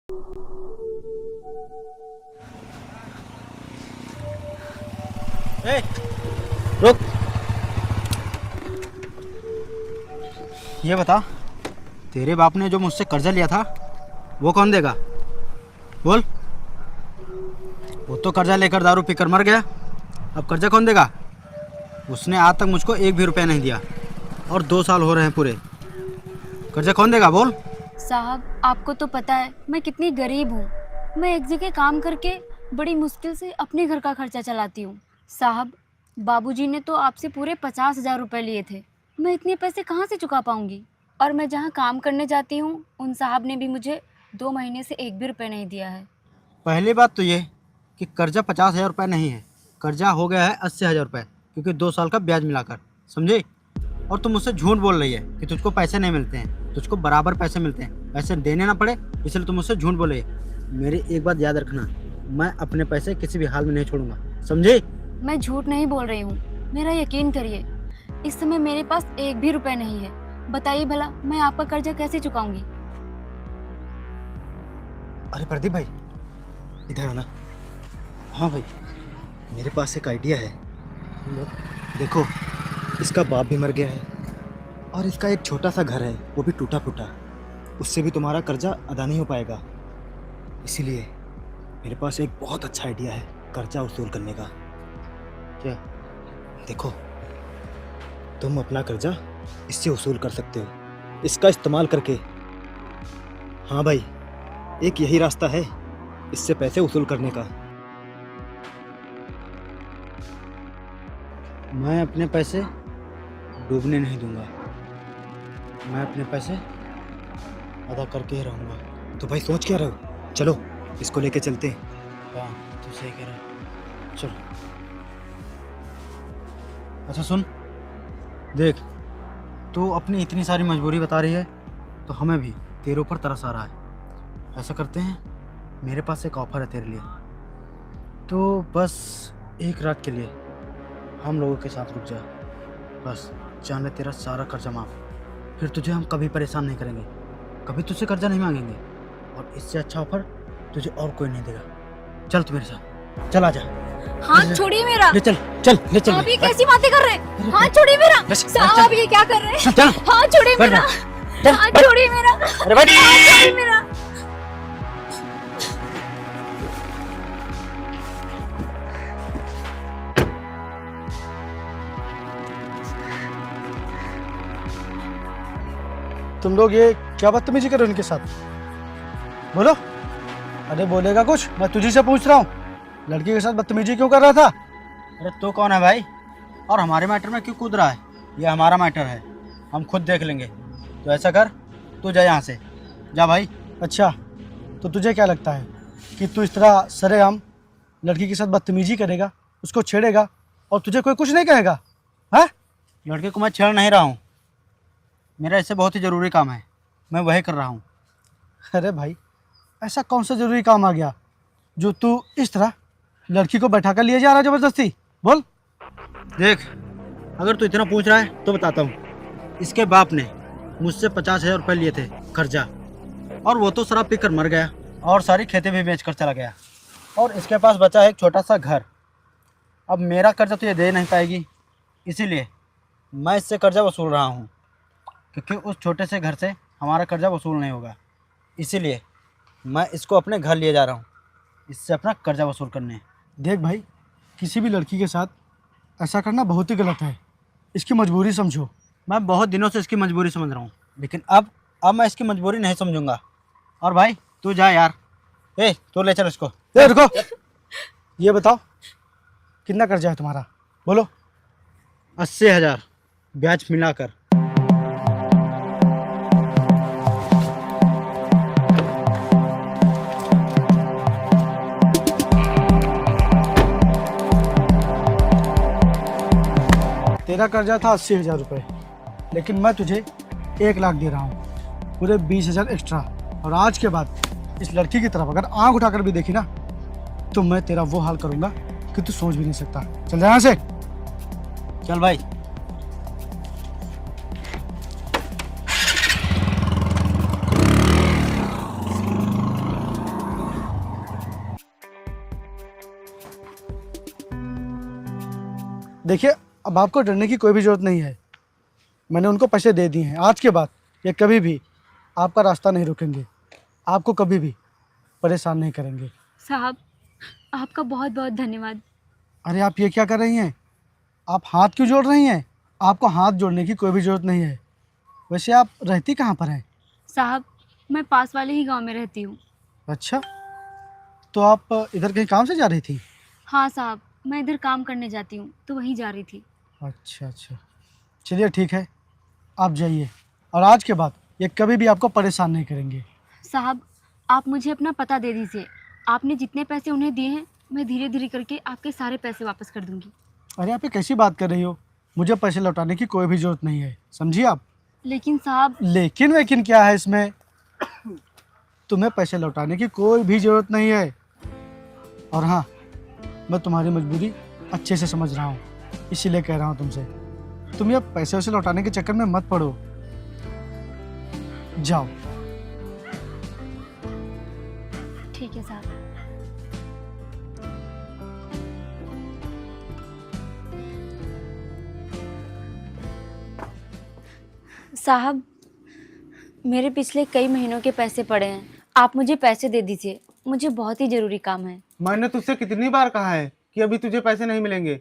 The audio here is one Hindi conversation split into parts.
ए, रुक। ये बता, तेरे बाप ने जो मुझसे कर्जा लिया था वो कौन देगा? बोल। वो तो कर्जा लेकर दारू पीकर मर गया, अब कर्जा कौन देगा? उसने आज तक मुझको एक भी रुपया नहीं दिया और 2 साल हो रहे हैं पूरे। कर्जा कौन देगा? बोल। साहब, आपको तो पता है मैं कितनी गरीब हूँ। मैं एक जगह काम करके बड़ी मुश्किल से अपने घर का खर्चा चलाती हूँ। साहब, बाबूजी ने तो आपसे पूरे 50,000 रुपये लिए थे। मैं इतने पैसे कहाँ से चुका पाऊँगी? और मैं जहाँ काम करने जाती हूँ उन साहब ने भी मुझे 2 महीने से एक भी रुपये नहीं दिया है। पहली बात तो ये कि कर्जा 50,000 रुपये नहीं है, कर्जा हो गया है 80,000 रुपये, क्योंकि 2 साल का ब्याज मिलाकर, समझे? और तुम मुझसे झूठ बोल रही है कि तुझको पैसे नहीं मिलते हैं। तुझको बराबर पैसे मिलते हैं, पैसे देने ना पड़े, इसलिए तुम मुझसे झूठ बोल रही है। मेरी एक बात याद रखना, मैं अपने पैसे किसी भी हाल में नहीं छोड़ूंगा, समझे? मैं झूठ नहीं बोल रही हूँ, मेरा यकीन करिए। इस समय मेरे पास एक भी रुपए नहीं है। बताइए भला मैं आपका कर्जा कैसे चुकाऊंगी? अरे प्रदीप भाई, इधर आना। हाँ भाई, मेरे पास एक आइडिया है। देखो, इसका बाप भी मर गया है और इसका एक छोटा सा घर है, वो भी टूटा फूटा। उससे भी तुम्हारा कर्जा अदा नहीं हो पाएगा। इसीलिए मेरे पास एक बहुत अच्छा आइडिया है कर्जा वसूल करने का। क्या? देखो, तुम अपना कर्जा इससे वसूल कर सकते हो, इसका इस्तेमाल करके। हाँ भाई, एक यही रास्ता है इससे पैसे वसूल करने का। मैं अपने पैसे डूबने नहीं दूंगा, मैं अपने पैसे अदा करके ही रहूँगा। तो भाई सोच क्या रहे हो? चलो इसको लेके चलते हैं। हाँ, तू सही कह रहा है, चलो। अच्छा सुन, देख, तू अपनी इतनी सारी मजबूरी बता रही है तो हमें भी तेरे ऊपर तरस आ रहा है। ऐसा करते हैं, मेरे पास एक ऑफ़र है तेरे लिए। तो बस एक रात के लिए हम लोगों के साथ रुक जा, बस जान ले तेरा सारा कर्जा माफ़। फिर तुझे हम कभी परेशान नहीं करेंगे, कभी तुझसे कर्जा नहीं मांगेंगे, और इससे अच्छा ऑफ़र तुझे और कोई नहीं देगा। चल तू मेरे साथ, चल आजा। हाथ छोड़िए मेरा। ले चल, चल ले चल। आप ये कैसी बातें कर रहे हैं? हाथ छोड़िए मेरा। साहब, ये क्या कर रहे हैं? चल। हाथ छोड़िए मेरा। हाथ छोड़िए मेरा। अरे भाई, हाथ छोड़िए मेरा। तुम लोग ये क्या बदतमीजी कर रहे हो इनके साथ? बोलो। अरे बोलेगा कुछ? मैं तुझी से पूछ रहा हूँ, लड़की के साथ बदतमीजी क्यों कर रहा था? अरे तू कौन है भाई, और हमारे मैटर में क्यों कूद रहा है? ये हमारा मैटर है, हम खुद देख लेंगे। तो ऐसा कर, तू जा यहाँ से, जा भाई। अच्छा, तो तुझे क्या लगता है कि तू इस तरह सरेआम लड़की के साथ बदतमीजी करेगा, उसको छेड़ेगा और तुझे कोई कुछ नहीं कहेगा? हाँ? लड़के को मैं छेड़ नहीं रहा हूँ, मेरा इससे बहुत ही ज़रूरी काम है, मैं वही कर रहा हूँ। अरे भाई, ऐसा कौन सा ज़रूरी काम आ गया जो तू इस तरह लड़की को बैठा कर लिए जा रहा है ज़बरदस्ती? बोल। देख, अगर तू इतना पूछ रहा है तो बताता हूँ। इसके बाप ने मुझसे 50,000 रुपये लिए थे कर्जा, और वो तो शराब पीकर मर गया और सारी खेतें भी बेच कर चला गया, और इसके पास बचा है एक छोटा सा घर। अब मेरा कर्जा तो ये दे नहीं पाएगी, इसीलिए मैं इससे कर्जा वसूल रहा हूँ, क्योंकि उस छोटे से घर से हमारा कर्जा वसूल नहीं होगा। इसीलिए मैं इसको अपने घर लिए जा रहा हूँ, इससे अपना कर्जा वसूल करने। देख भाई, किसी भी लड़की के साथ ऐसा करना बहुत ही गलत है, इसकी मजबूरी समझो। मैं बहुत दिनों से इसकी मजबूरी समझ रहा हूँ, लेकिन अब मैं इसकी मजबूरी नहीं समझूंगा। और भाई तू जा यार, तू ले चल इसको। रुको, ये बताओ कितना कर्जा है तुम्हारा? बोलो। 80,000 ब्याज मिलाकर। तेरा कर्जा था 80,000 रुपये, लेकिन मैं तुझे 1 लाख दे रहा हूँ, पूरे 20,000 एक्स्ट्रा। और आज के बाद इस लड़की की तरफ अगर आंख उठाकर भी देखी ना, तो मैं तेरा वो हाल करूँगा कि तू सोच भी नहीं सकता। चल जा यहाँ से। चल भाई। देखिए, अब आपको डरने की कोई भी ज़रूरत नहीं है। मैंने उनको पैसे दे दिए हैं। आज के बाद ये कभी भी आपका रास्ता नहीं रोकेंगे, आपको कभी भी परेशान नहीं करेंगे। साहब, आपका बहुत बहुत धन्यवाद। अरे आप ये क्या कर रही हैं? आप हाथ क्यों जोड़ रही हैं? आपको हाथ जोड़ने की कोई भी ज़रूरत नहीं है। वैसे आप रहती कहाँ पर हैं? साहब, मैं पास वाले ही गांव में रहती हूँ। अच्छा, तो आप इधर कहीं काम से जा रही थी? हाँ साहब, मैं इधर काम करने जाती हूँ तो वहीं जा रही थी। अच्छा अच्छा, चलिए ठीक है, आप जाइए। और आज के बाद ये कभी भी आपको परेशान नहीं करेंगे। साहब, आप मुझे अपना पता दे दीजिए। आपने जितने पैसे उन्हें दिए हैं, मैं धीरे धीरे करके आपके सारे पैसे वापस कर दूंगी। अरे आप ये कैसी बात कर रही हो? मुझे पैसे लौटाने की कोई भी ज़रूरत नहीं है, समझिए आप। लेकिन साहब, लेकिन वेकिन क्या है इसमें? तुम्हें पैसे लौटाने की कोई भी ज़रूरत नहीं है। और हाँ, मैं तुम्हारी मजबूरी अच्छे से समझ रहा हूँ, इसीलिए कह रहा हूँ तुमसे, तुम ये पैसे वैसे लौटाने के चक्कर में मत पड़ो। जाओ। ठीक है साहब। साहब, मेरे पिछले कई महीनों के पैसे पड़े हैं, आप मुझे पैसे दे दीजिए, मुझे बहुत ही ज़रूरी काम है। मैंने तुझसे कितनी बार कहा है कि अभी तुझे पैसे नहीं मिलेंगे,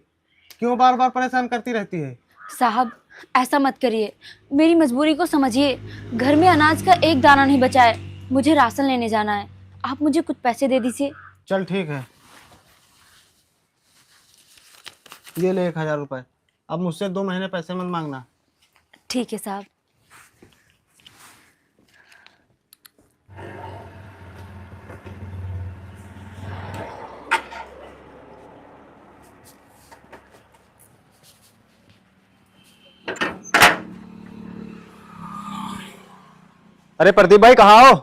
क्यों बार बार परेशान करती रहती है? साहब, ऐसा मत करिए, मेरी मजबूरी को समझिए। घर में अनाज का एक दाना नहीं बचा है, मुझे राशन लेने जाना है। आप मुझे कुछ पैसे दे दीजिए। चल ठीक है, ये ले 1,000 रुपए। अब मुझसे 2 महीने पैसे मत मांगना। ठीक है साहब। अरे प्रदीप भाई कहाँ हो?